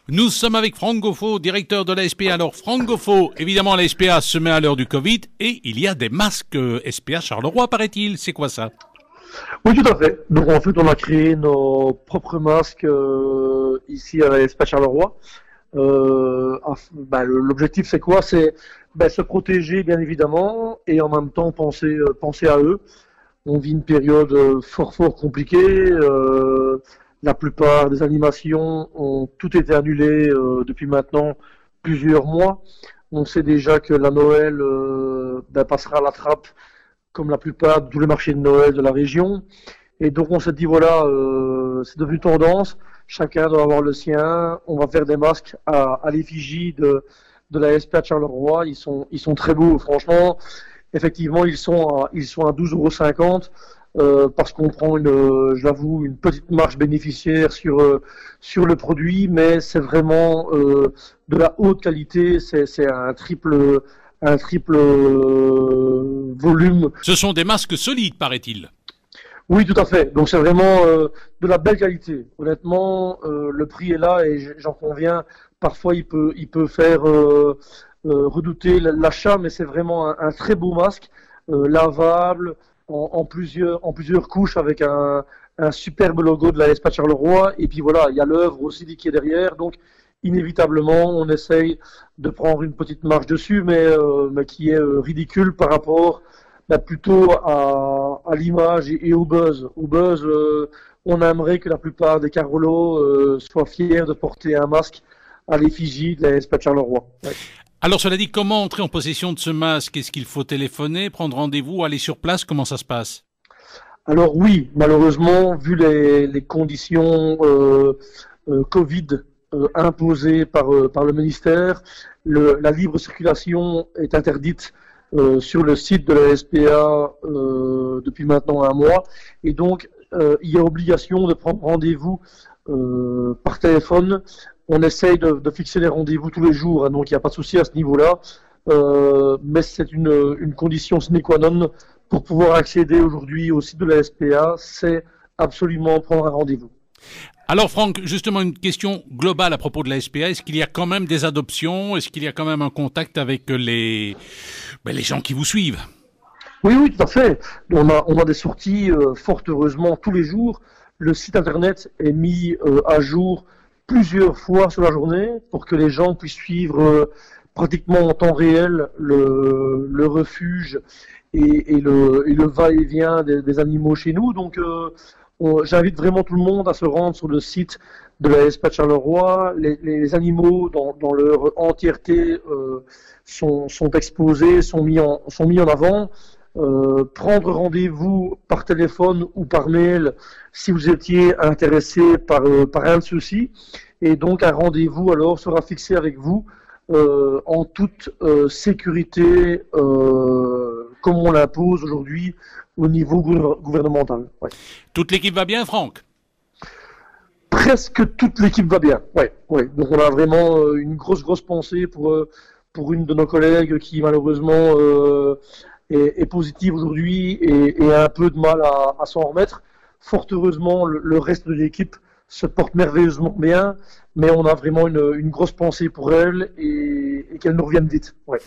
Nous sommes avec Franck Gauffaut, directeur de la SPA. Alors Franck Gauffaut, évidemment la SPA se met à l'heure du Covid et il y a des masques SPA Charleroi, paraît-il. C'est quoi ça? Oui, tout à fait. Donc en fait, on a créé nos propres masques ici à la SPA Charleroi. L'objectif, c'est quoi? C'est se protéger, bien évidemment, et en même temps penser à eux. On vit une période fort compliquée. La plupart des animations ont tout été annulées depuis maintenant plusieurs mois. On sait déjà que la Noël passera à la trappe comme la plupart de tous les marchés de Noël de la région. Et donc on s'est dit voilà, c'est devenu tendance, chacun doit avoir le sien, on va faire des masques à l'effigie de la SPA de Charleroi, ils sont très beaux, franchement, effectivement ils sont à 12,50 € parce qu'on prend j'avoue, une petite marge bénéficiaire sur le produit, mais c'est vraiment de la haute qualité, c'est un triple volume. Ce sont des masques solides, paraît-il. Oui, tout à fait. Donc c'est vraiment de la belle qualité. Honnêtement, le prix est là et j'en conviens. Parfois, il peut faire redouter l'achat, mais c'est vraiment un très beau masque, lavable, en plusieurs couches avec un superbe logo de la SPA Charleroi. Et puis voilà, il y a l'œuvre aussi qui est derrière. Donc inévitablement, on essaye de prendre une petite marge dessus, mais qui est ridicule par rapport plutôt à l'image et au buzz. Au buzz, on aimerait que la plupart des Carolos soient fiers de porter un masque à l'effigie de la SPA Charleroi. Ouais. Alors cela dit, comment entrer en possession de ce masque? Est-ce qu'il faut téléphoner, prendre rendez-vous, aller sur place? Comment ça se passe? Alors oui, malheureusement, vu les conditions Covid imposées par le ministère, la libre circulation est interdite sur le site de la SPA depuis maintenant un mois. Et donc, il y a obligation de prendre rendez-vous par téléphone. On essaye de fixer les rendez-vous tous les jours, hein, donc il n'y a pas de souci à ce niveau-là. Mais c'est une condition sine qua non pour pouvoir accéder aujourd'hui au site de la SPA, c'est absolument prendre un rendez-vous. Alors Franck, justement une question globale à propos de la SPA. Est-ce qu'il y a quand même des adoptions? Est-ce qu'il y a quand même un contact avec les gens qui vous suivent? Oui, tout à fait. On a des sorties fort heureusement tous les jours. Le site internet est mis à jour plusieurs fois sur la journée pour que les gens puissent suivre pratiquement en temps réel le refuge et le va-et-vient des animaux chez nous. Donc j'invite vraiment tout le monde à se rendre sur le site de la SPA de Charleroi. Les animaux dans leur entièreté sont exposés, sont mis en avant. Prendre rendez-vous par téléphone ou par mail si vous étiez intéressé par un de ceux-ci. Et donc un rendez-vous alors sera fixé avec vous en toute sécurité comme on l'impose aujourd'hui au niveau gouvernemental. Ouais. Toute l'équipe va bien, Franck? Presque toute l'équipe va bien. Ouais. Donc on a vraiment une grosse pensée pour une de nos collègues qui malheureusement est positive aujourd'hui et a un peu de mal à s'en remettre. Fort heureusement, le reste de l'équipe se porte merveilleusement bien, mais on a vraiment une grosse pensée pour elle et qu'elle nous revienne vite. Ouais.